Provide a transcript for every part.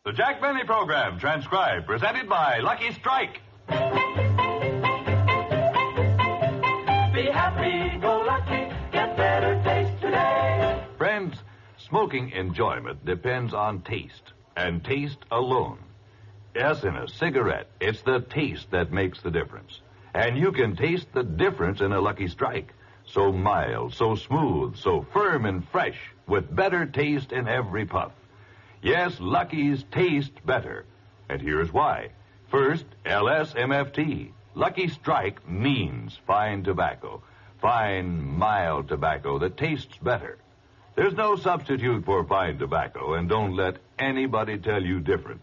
The Jack Benny Program, transcribed, presented by Lucky Strike. Be happy, go lucky, get better taste today. Friends, smoking enjoyment depends on taste, and taste alone. Yes, in a cigarette, it's the taste that makes the difference. And you can taste the difference in a Lucky Strike. So mild, so smooth, so firm and fresh, with better taste in every puff. Yes, Lucky's taste better. And here's why. First, LSMFT. Lucky Strike means fine tobacco. Fine, mild tobacco that tastes better. There's no substitute for fine tobacco, and don't let anybody tell you different.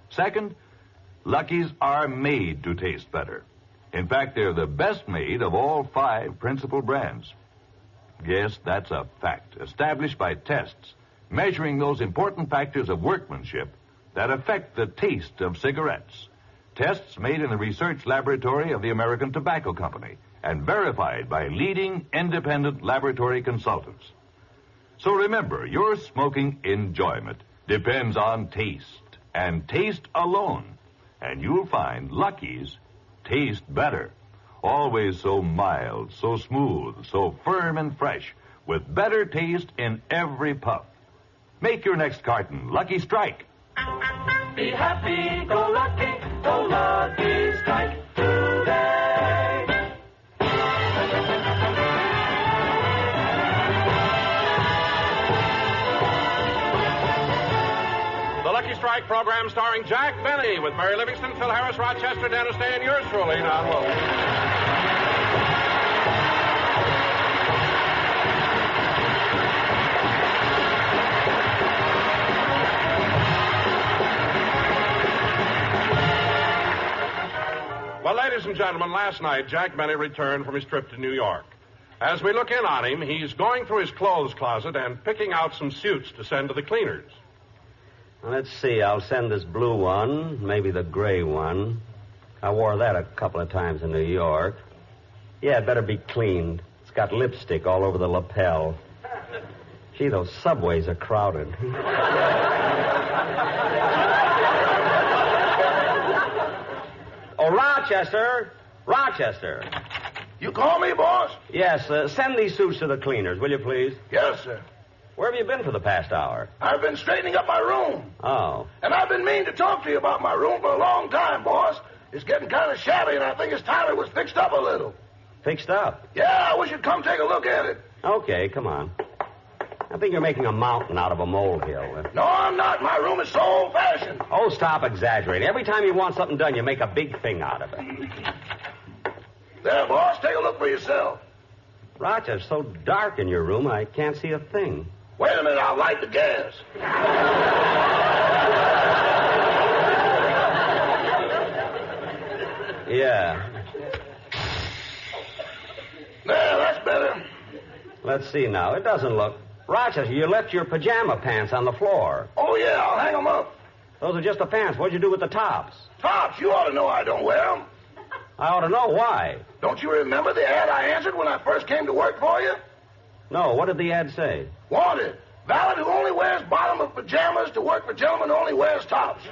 Second, Lucky's are made to taste better. In fact, they're the best made of all 5 principal brands. Yes, that's a fact, established by tests, measuring those important factors of workmanship that affect the taste of cigarettes. Tests made in the research laboratory of the American Tobacco Company and verified by leading independent laboratory consultants. So remember, your smoking enjoyment depends on taste, and taste alone. And you'll find Lucky's taste better. Always so mild, so smooth, so firm and fresh, with better taste in every puff. Make your next carton Lucky Strike. Be happy, go Lucky Strike today. The Lucky Strike program starring Jack Benny with Mary Livingston, Phil Harris, Rochester, Dennis Day, and yours truly, Don Wilson. Well, ladies and gentlemen, last night Jack Benny returned from his trip to New York. As we look in on him, he's going through his clothes closet and picking out some suits to send to the cleaners. Let's see, I'll send this blue one, maybe the gray one. I wore that a couple of times in New York. Yeah, it better be cleaned. It's got lipstick all over the lapel. Gee, those subways are crowded. Oh, Rochester! Rochester! You call me, boss? Yes, send these suits to the cleaners, will you please? Yes, sir. Where have you been for the past hour? I've been straightening up my room. Oh. And I've been meaning to talk to you about my room for a long time, boss. It's getting kind of shabby, and I think it's time it was fixed up a little. Fixed up? Yeah, I wish you'd come take a look at it. Okay, come on. I think you're making a mountain out of a molehill. No, I'm not. My room is so old-fashioned. Oh, stop exaggerating. Every time you want something done, you make a big thing out of it. There, boss, take a look for yourself. Roger, it's so dark in your room, I can't see a thing. Wait a minute, I'll light the gas. Yeah. There, that's better. Let's see now. It doesn't look... Rochester, you left your pajama pants on the floor. Oh, yeah, I'll hang them up. Those are just the pants. What'd you do with the tops? Tops, you ought to know I don't wear them. I ought to know why. Don't you remember the ad I answered when I first came to work for you? No, what did the ad say? Wanted. Valet who only wears bottom of pajamas to work for gentleman who only wears tops.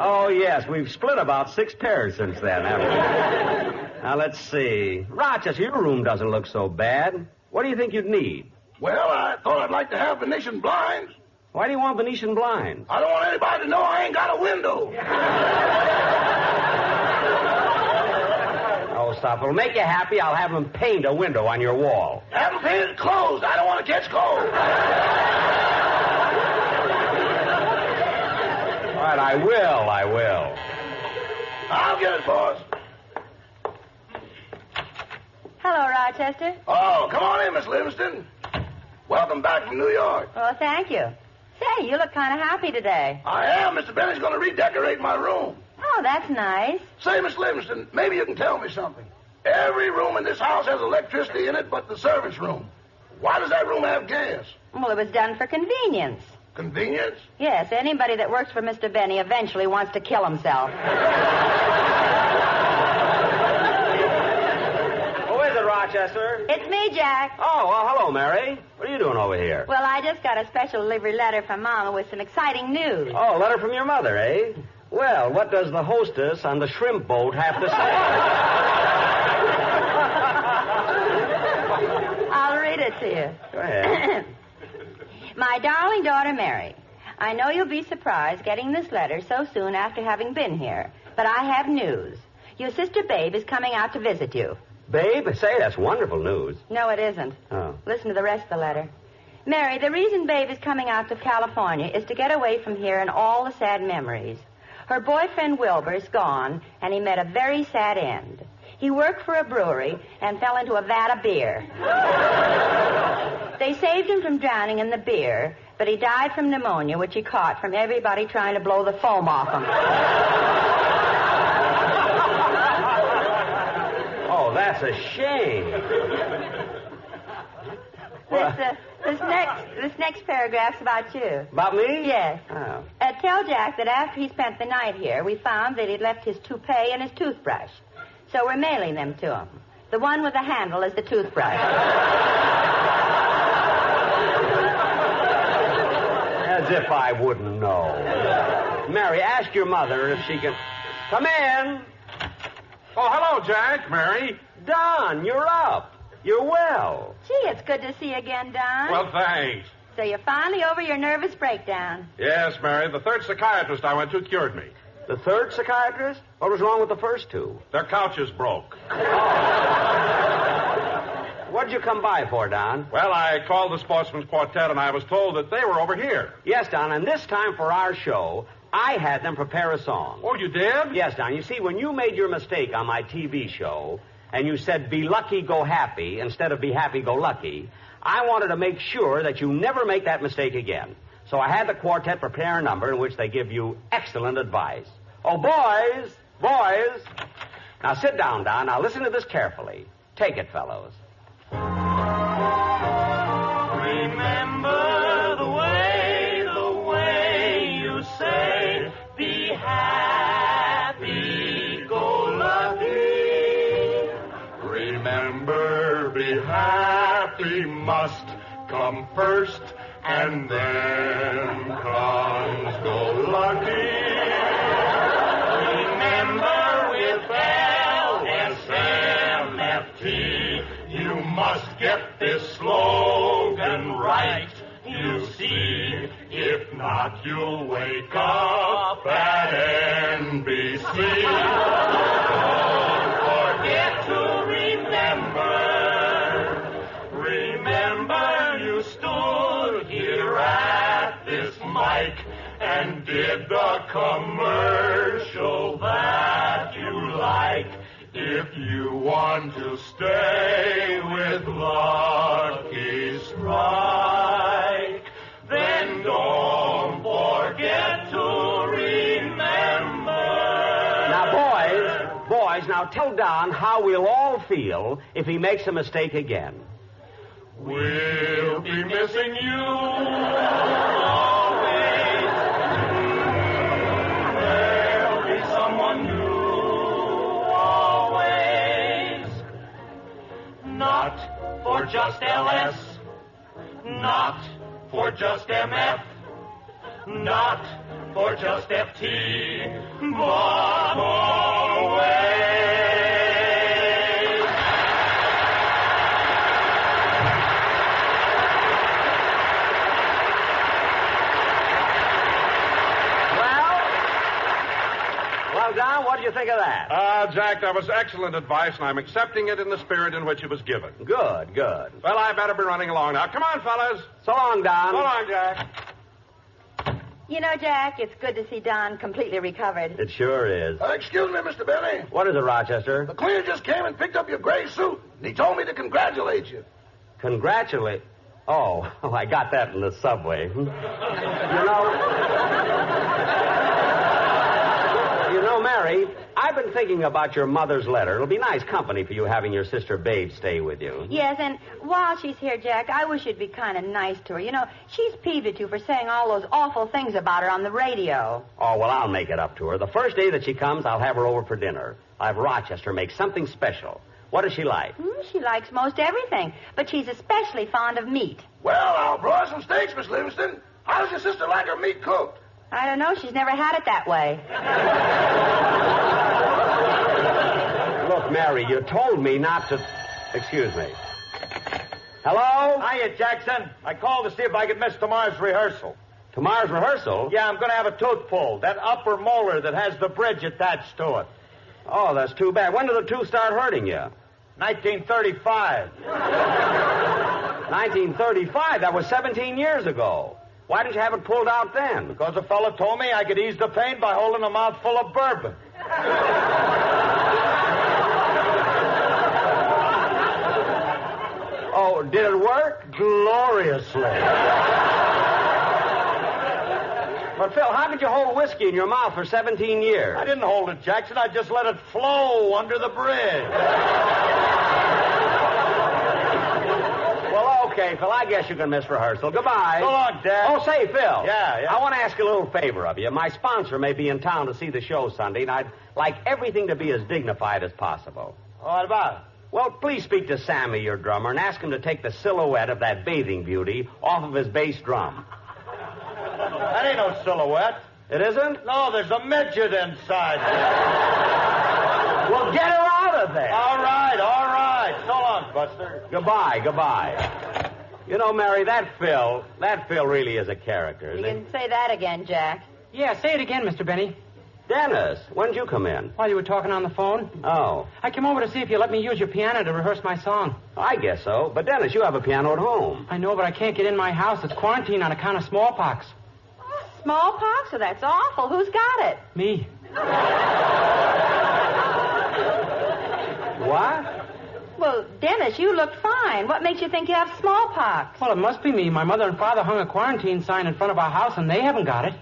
Oh, yes, we've split about 6 pairs since then, haven't we? Now, let's see. Rochester, your room doesn't look so bad. What do you think you'd need? Well, I thought I'd like to have Venetian blinds. Why do you want Venetian blinds? I don't want anybody to know I ain't got a window. Oh, stop. It'll make you happy. I'll have them paint a window on your wall. Have them painted closed. I don't want to catch cold. All right, I will. I'll get it, boss. Hello, Rochester. Oh, come on in, Miss Livingston. Welcome back from New York. Well, thank you. Say, you look kind of happy today. I am. Mr. Bennett's going to redecorate my room. Oh, that's nice. Say, Miss Livingston, maybe you can tell me something. Every room in this house has electricity in it but the servants' room. Why does that room have gas? Well, it was done for convenience. Convenience? Yes, anybody that works for Mr. Benny eventually wants to kill himself. Rochester. It's me, Jack. Oh, well, hello, Mary. What are you doing over here? Well, I just got a special delivery letter from Mama with some exciting news. Oh, a letter from your mother, eh? Well, what does the hostess on the shrimp boat have to say? I'll read it to you. Go ahead. My darling daughter, Mary, I know you'll be surprised getting this letter so soon after having been here, but I have news. Your sister Babe is coming out to visit you. Babe, say, that's wonderful news. No, it isn't. Oh. Listen to the rest of the letter. Mary, the reason Babe is coming out to California is to get away from here and all the sad memories. Her boyfriend Wilbur's gone, and he met a very sad end. He worked for a brewery and fell into a vat of beer. They saved him from drowning in the beer, but he died from pneumonia, which he caught from everybody trying to blow the foam off him. Oh, that's a shame. This next paragraph's about you. About me? Yes. Oh. Tell Jack that after he spent the night here, we found that he'd left his toupee and his toothbrush. So we're mailing them to him. The one with the handle is the toothbrush. As if I wouldn't know. Mary, ask your mother if she can... Come in. Oh, hello, Jack, Mary. Don, you're up. You're well. Gee, it's good to see you again, Don. Well, thanks. So you're finally over your nervous breakdown. Yes, Mary, the third psychiatrist I went to cured me. The third psychiatrist? What was wrong with the first two? Their couches broke. What'd you come by for, Don? Well, I called the Sportsman's Quartet, and I was told that they were over here. Yes, Don, and this time for our show, I had them prepare a song. Oh, you did? Yes, Don. You see, when you made your mistake on my TV show, and you said, be lucky, go happy, instead of be happy, go lucky, I wanted to make sure that you never make that mistake again. So I had the quartet prepare a number in which they give you excellent advice. Oh, boys! Now sit down, Don. Now listen to this carefully. Take it, fellows. Remember the way you say, be happy, go lucky. Remember, be happy must come first, and then comes go lucky. Remember, with LSMFT, you must get this slogan right. You see, if not, you'll wake up at NBC. Don't forget to remember you stood here at this mic and did the commercial that you like. If you want to stay with Lucky Strike, then don't forget to remember. Now, boys, now tell Don how we'll all feel if he makes a mistake again. We'll be missing you always. There'll be someone new always. Not for just LS, not for just MF, not for just FT, but always. Well, Don, what do you think of that? Jack, that was excellent advice, and I'm accepting it in the spirit in which it was given. Good. Well, I better be running along now. Come on, fellas. So long, Don. So long, Jack. You know, Jack, it's good to see Don completely recovered. It sure is. Excuse me, Mr. Benny. What is it, Rochester? The cleaner just came and picked up your gray suit, and he told me to congratulate you. Congratulate. Oh, I got that in the subway. You know, Mary, I've been thinking about your mother's letter. It'll be nice company for you having your sister Babe stay with you. Yes, and while she's here, Jack, I wish you'd be kind of nice to her. You know, she's peeved at you for saying all those awful things about her on the radio. Oh, well, I'll make it up to her. The first day that she comes, I'll have her over for dinner. I'll have Rochester make something special. What does she like? She likes most everything, but she's especially fond of meat. Well, I'll broil some steaks, Miss Livingston. How does your sister like her meat cooked? I don't know. She's never had it that way. Look, Mary, you told me not to... Excuse me. Hello? Hiya, Jackson. I called to see if I could miss tomorrow's rehearsal. Tomorrow's rehearsal? Yeah, I'm going to have a tooth pulled. That upper molar that has the bridge attached to it. Oh, that's too bad. When did the tooth start hurting you? 1935. 1935? That was 17 years ago. Why didn't you have it pulled out then? Because a fella told me I could ease the pain by holding a mouthful of bourbon. Oh, did it work? Gloriously. But, Phil, how could you hold whiskey in your mouth for 17 years? I didn't hold it, Jackson. I just let it flow under the bridge. Well, okay, Phil, I guess you can miss rehearsal. Goodbye. So long, Dad. Oh, say, Phil. Yeah. I want to ask a little favor of you. My sponsor may be in town to see the show Sunday, and I'd like everything to be as dignified as possible. What about it? Well, please speak to Sammy, your drummer, and ask him to take the silhouette of that bathing beauty off of his bass drum. That ain't no silhouette. It isn't? No, there's a midget inside there. Well, get her out of there. All right. So long, Buster. Goodbye. You know, Mary, that Phil really is a character, You isn't he? can say that again, Jack. Yeah, say it again, Mr. Benny. Dennis, when did you come in? While you were talking on the phone. Oh. I came over to see if you let me use your piano to rehearse my song. I guess so. But, Dennis, you have a piano at home. I know, but I can't get in my house. It's quarantined on account of smallpox. Smallpox? Oh, that's awful. Who's got it? Me. What? Well, Dennis, you look fine. What makes you think you have smallpox? Well, it must be me. My mother and father hung a quarantine sign in front of our house, and they haven't got it.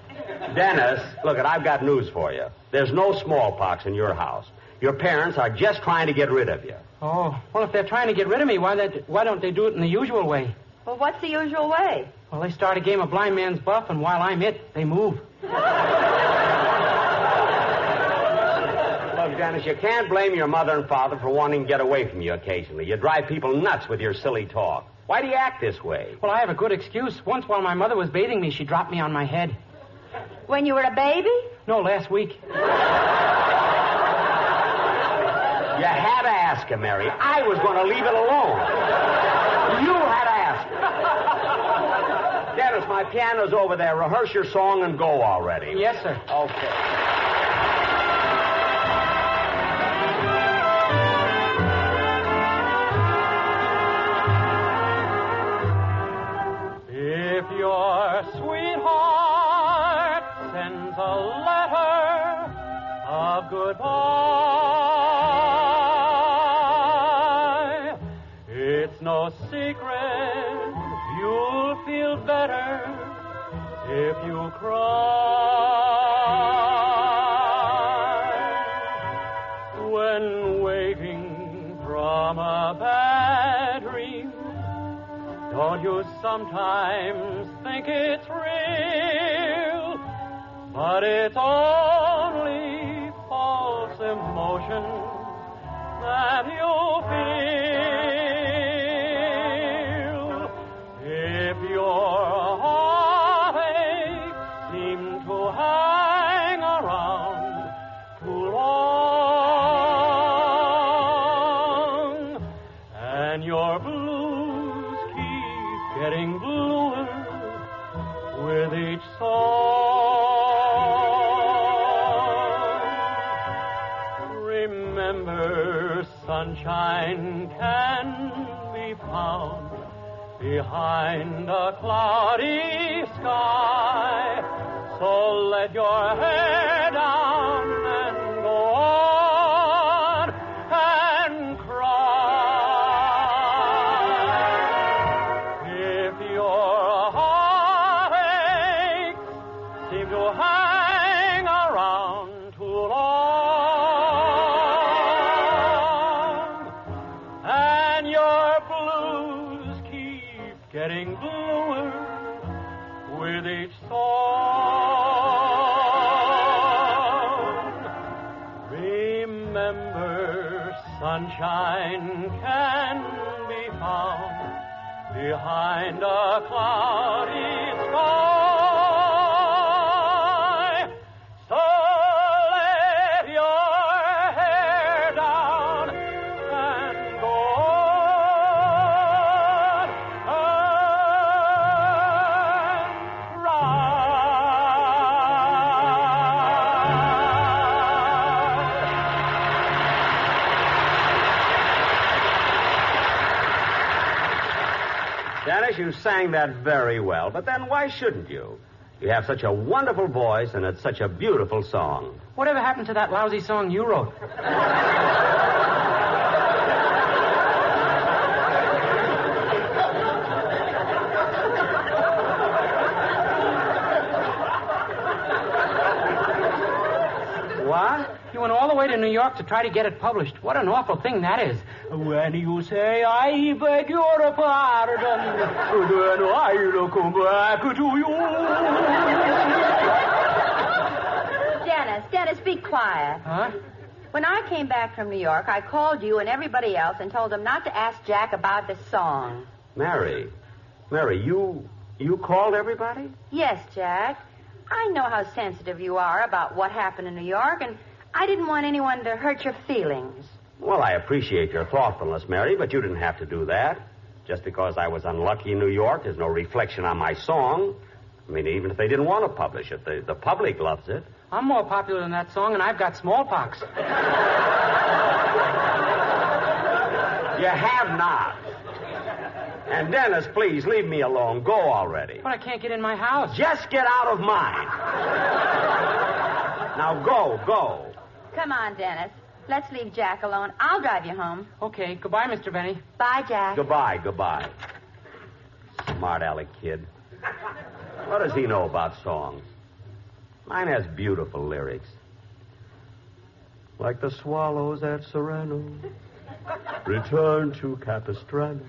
Dennis, look, I've got news for you. There's no smallpox in your house. Your parents are just trying to get rid of you. Oh, well, if they're trying to get rid of me, why don't they do it in the usual way? Well, what's the usual way? Well, they start a game of blind man's buff, and while I'm it, they move. Look, Dennis, you can't blame your mother and father for wanting to get away from you occasionally. You drive people nuts with your silly talk. Why do you act this way? Well, I have a good excuse. Once while my mother was bathing me, she dropped me on my head. When you were a baby? No, last week. You had to ask him, Mary. I was going to leave it alone. You had to ask him. Dennis, my piano's over there. Rehearse your song and go already. Yes, sir. Okay. If your sweetheart sends a letter of goodbye, it's no secret you'll feel better if you cry. When waking from a bad dream, don't you sometimes think it's real? But it's only false emotion that you feel. If your heartache seems to hang around too long, and your blues keep getting bluer with each song, remember sunshine can be found behind a cloudy sky. So let your hair down and go on and cry. If your heartaches seem to hang around too long, and your blues keep getting bluer with each song, remember Sunshine can be found behind a cloudy sky. So let your hair down and go on and Janice, you sang that very well, but then why shouldn't you? You have such a wonderful voice, and it's such a beautiful song. Whatever happened to that lousy song you wrote? What? You went all the way to New York to try to get it published. What an awful thing that is. When you say, I beg your pardon, then I'll come back to you. Dennis, be quiet. Huh? When I came back from New York, I called you and everybody else and told them not to ask Jack about this song. Mary, you called everybody? Yes, Jack. I know how sensitive you are about what happened in New York, and I didn't want anyone to hurt your feelings. Well, I appreciate your thoughtfulness, Mary, but you didn't have to do that. Just because I was unlucky in New York is no reflection on my song. I mean, even if they didn't want to publish it, the public loves it. I'm more popular than that song, and I've got smallpox. You have not. And Dennis, please, leave me alone. Go already. But I can't get in my house. Just get out of mine. Now go. Come on, Dennis. Let's leave Jack alone. I'll drive you home. Okay, goodbye, Mr. Benny. Bye, Jack. Goodbye. Smart aleck kid. What does he know about songs? Mine has beautiful lyrics. Like the swallows at Serrano, return to Capistrano.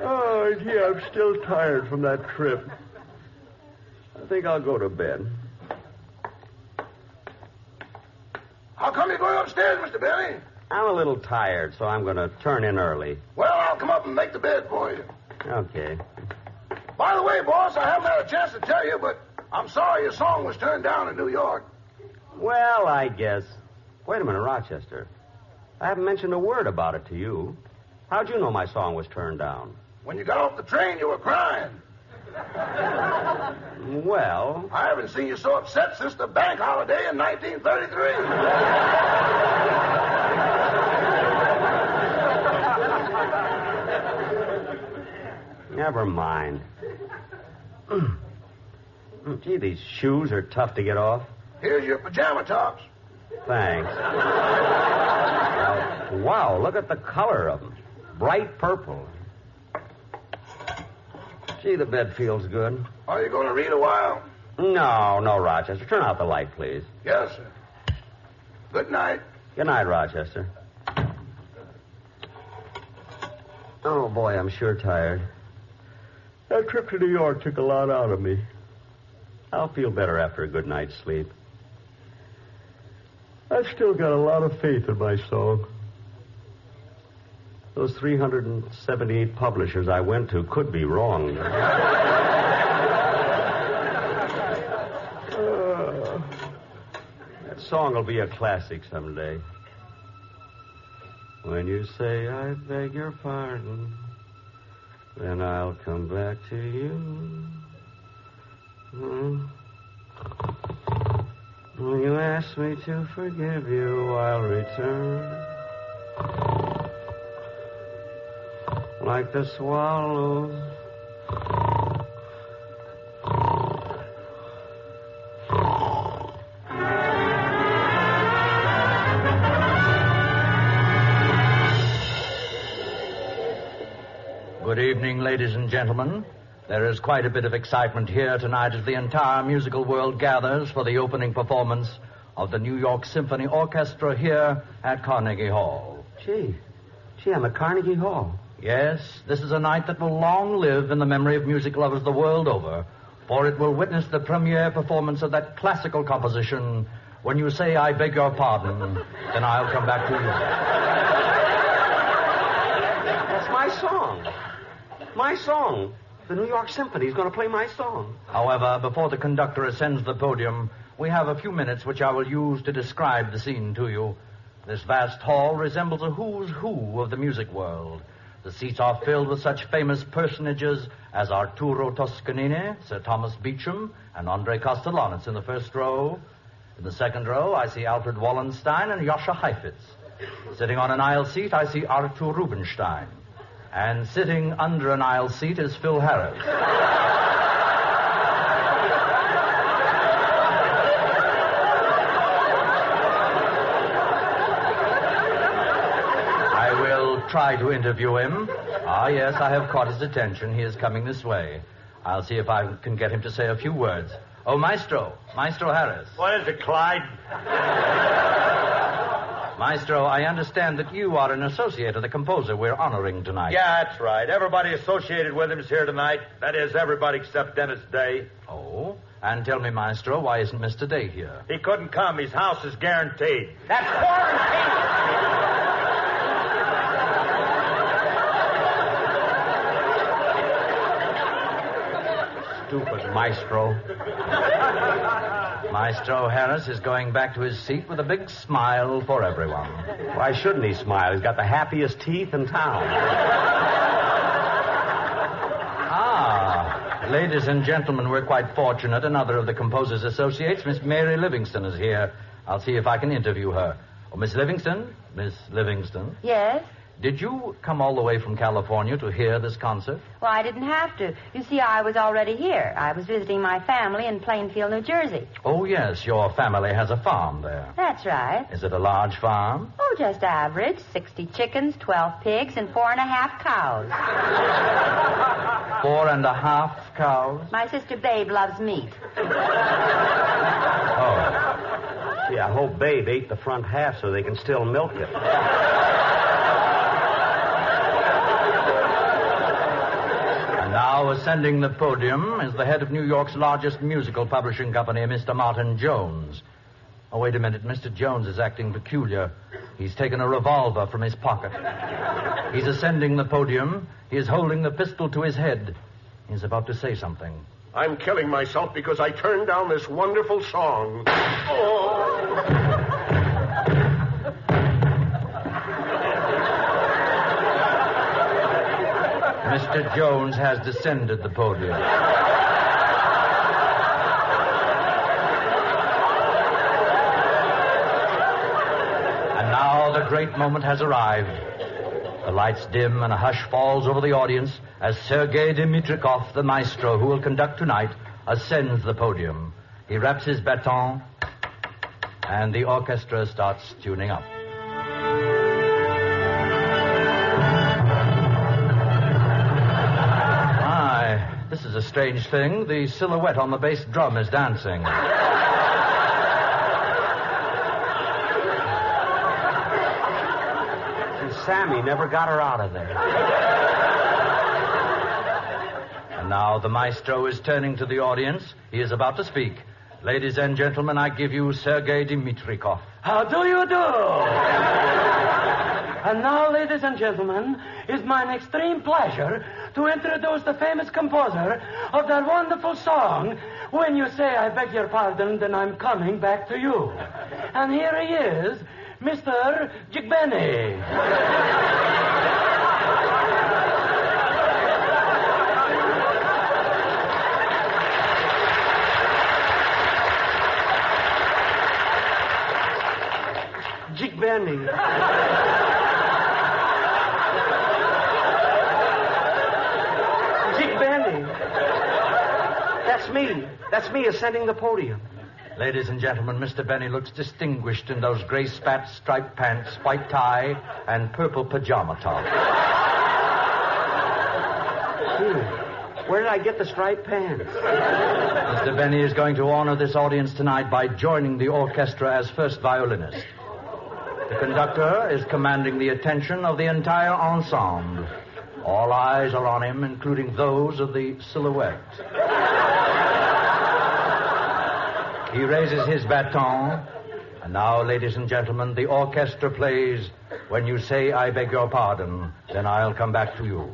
Oh, gee, I'm still tired from that trip. I think I'll go to bed. How come you're going upstairs, Mr. Benny? I'm a little tired, so I'm going to turn in early. Well, I'll come up and make the bed for you. Okay. By the way, boss, I haven't had a chance to tell you, but I'm sorry your song was turned down in New York. Well, I guess. Wait a minute, Rochester. I haven't mentioned a word about it to you. How'd you know my song was turned down? When you got off the train, you were crying. Well... I haven't seen you so upset since the bank holiday in 1933. Never mind. Gee, these shoes are tough to get off. Here's your pajama tops. Thanks. Wow, look at the color of them. Bright purple. Gee, the bed feels good. Are you going to read a while? No, Rochester. Turn out the light, please. Yes, sir. Good night. Good night, Rochester. Oh, boy, I'm sure tired. That trip to New York took a lot out of me. I'll feel better after a good night's sleep. I've still got a lot of faith in my song. Those 378 publishers I went to could be wrong. That song will be a classic someday. When you say, I beg your pardon, then I'll come back to you. When you ask me to forgive you, I'll return. Like the swallows. Good evening, ladies and gentlemen. There is quite a bit of excitement here tonight as the entire musical world gathers for the opening performance of the New York Symphony Orchestra here at Carnegie Hall. Gee, I'm at Carnegie Hall. Yes, this is a night that will long live in the memory of music lovers the world over, for it will witness the premiere performance of that classical composition, When you say, I beg your pardon, then I'll come back to you. That's my song. My song. The New York Symphony is going to play my song. However, before the conductor ascends the podium, we have a few minutes which I will use to describe the scene to you. This vast hall resembles a who's who of the music world. The seats are filled with such famous personages as Arturo Toscanini, Sir Thomas Beecham, and Andre Castellanos in the first row. In the second row, I see Alfred Wallenstein and Joscha Heifetz. Sitting on an aisle seat, I see Arthur Rubinstein. And sitting under an aisle seat is Phil Harris. I will try to interview him. Ah, yes, I have caught his attention. He is coming this way. I'll see if I can get him to say a few words. Oh, Maestro Harris. What is it, Clyde? Maestro, I understand that you are an associate of the composer we're honoring tonight. Yeah, that's right. Everybody associated with him is here tonight. That is, everybody except Dennis Day. Oh? And tell me, Maestro, why isn't Mr. Day here? He couldn't come. His house is guaranteed. That's quarantine! Stupid Maestro. Maestro Harris is going back to his seat with a big smile for everyone. Why shouldn't he smile? He's got the happiest teeth in town. Ladies and gentlemen, we're quite fortunate. Another of the composer's associates, Miss Mary Livingston, is here. I'll see if I can interview her. Oh, Miss Livingston? Miss Livingston? Yes? Did you come all the way from California to hear this concert? Well, I didn't have to. You see, I was already here. I was visiting my family in Plainfield, New Jersey. Oh, yes. Your family has a farm there. That's right. Is it a large farm? Oh, just average. 60 chickens, 12 pigs, and 4.5 cows. 4.5 cows? My sister Babe loves meat. Oh. Gee, I hope Babe ate the front half so they can still milk it. Now, ascending the podium is the head of New York's largest musical publishing company, Mr. Martin Jones. Oh, wait a minute. Mr. Jones is acting peculiar. He's taken a revolver from his pocket. He's ascending the podium. He is holding the pistol to his head. He's about to say something. I'm killing myself because I turned down this wonderful song. Oh! Mr. Jones has descended the podium. And now the great moment has arrived. The lights dim and a hush falls over the audience as Sergei Dimitrikov, the maestro who will conduct tonight, ascends the podium. He raps his baton, and the orchestra starts tuning up. This is a strange thing. The silhouette on the bass drum is dancing. And Sammy never got her out of there. And now the maestro is turning to the audience. He is about to speak. Ladies and gentlemen, I give you Sergei Dimitrikov. How do you do? And now, ladies and gentlemen, it's my extreme pleasure to introduce the famous composer of that wonderful song, When You Say I Beg Your Pardon, Then I'm Coming Back to You. And here he is, Mr. Jigbeni. Jigbeni. That's me ascending the podium. Ladies and gentlemen, Mr. Benny looks distinguished in those gray spats, striped pants, white tie, and purple pajama top. Where did I get the striped pants? Mr. Benny is going to honor this audience tonight by joining the orchestra as first violinist. The conductor is commanding the attention of the entire ensemble. All eyes are on him, including those of the silhouette. He raises his baton, And now, ladies and gentlemen, the orchestra plays When You Say I Beg Your Pardon, Then I'll Come Back to You.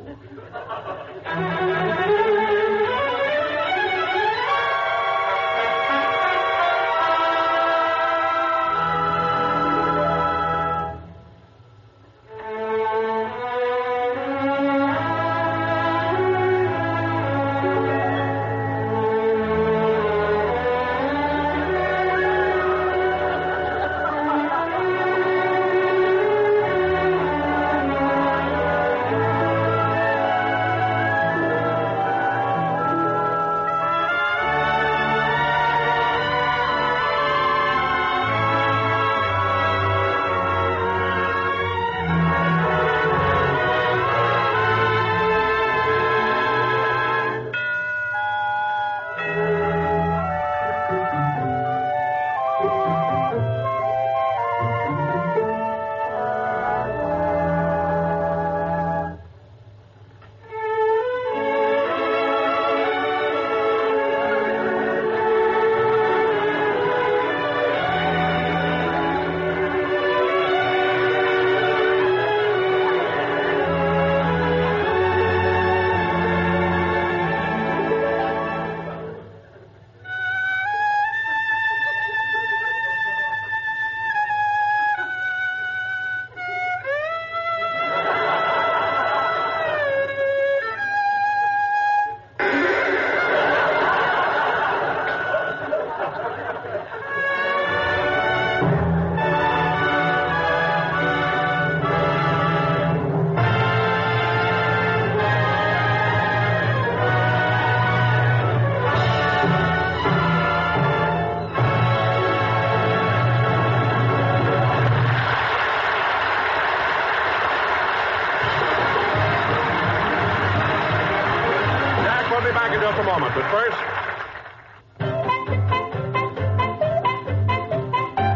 Just a moment, but first...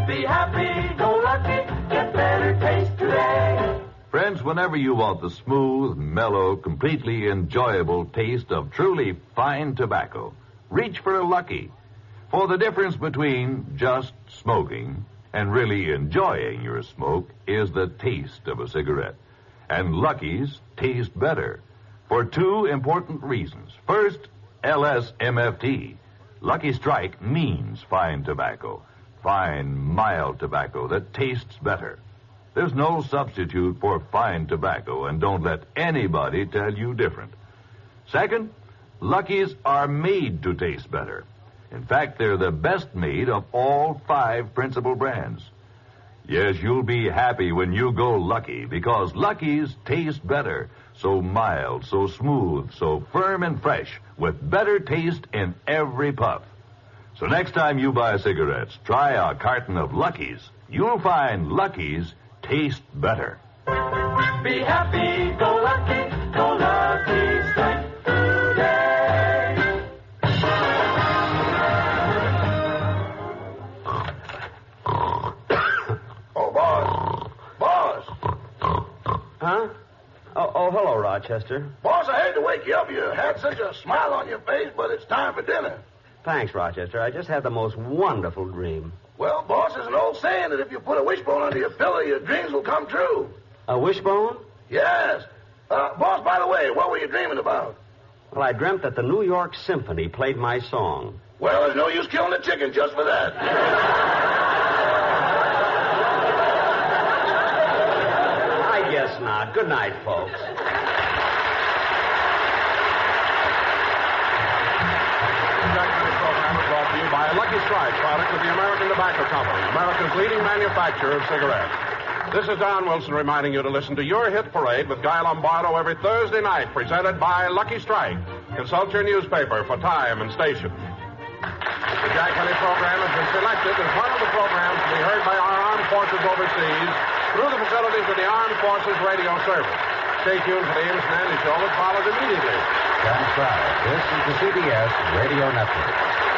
Be happy, go lucky, get better taste today. Friends, whenever you want the smooth, mellow, completely enjoyable taste of truly fine tobacco, reach for a Lucky. For the difference between just smoking and really enjoying your smoke is the taste of a cigarette. And Lucky's taste better for two important reasons. First, LSMFT. Lucky Strike means fine tobacco. Fine, mild tobacco that tastes better. There's no substitute for fine tobacco, and don't let anybody tell you different. Second, Lucky's are made to taste better. In fact, they're the best made of all 5 principal brands. Yes, you'll be happy when you go Lucky, because Lucky's taste better. So mild, so smooth, so firm and fresh, with better taste in every puff. So next time you buy cigarettes, try a carton of Lucky's. You'll find Lucky's taste better. Be happy, go lucky, strike today. Oh, boss. Huh? Oh, hello, Rochester. Boss, I hate to wake you up. You had such a smile on your face, but it's time for dinner. Thanks, Rochester. I just had the most wonderful dream. Well, boss, there's an old saying that if you put a wishbone under your pillow, your dreams will come true. A wishbone? Yes. Boss, by the way, what were you dreaming about? Well, I dreamt that the New York Symphony played my song. Well, there's no use killing a chicken just for that. I guess not. Good night, folks. Brought to you by Lucky Strike, product of the American Tobacco Company, America's leading manufacturer of cigarettes. This is Don Wilson reminding you to listen to Your Hit Parade with Guy Lombardo every Thursday night, presented by Lucky Strike. Consult your newspaper for time and station. The Jack Henry program has been selected as one of the programs to be heard by our armed forces overseas through the facilities of the Armed Forces Radio Service. Stay tuned for the Amos and Andy Show that follows immediately. That's right. This is the CBS Radio Network.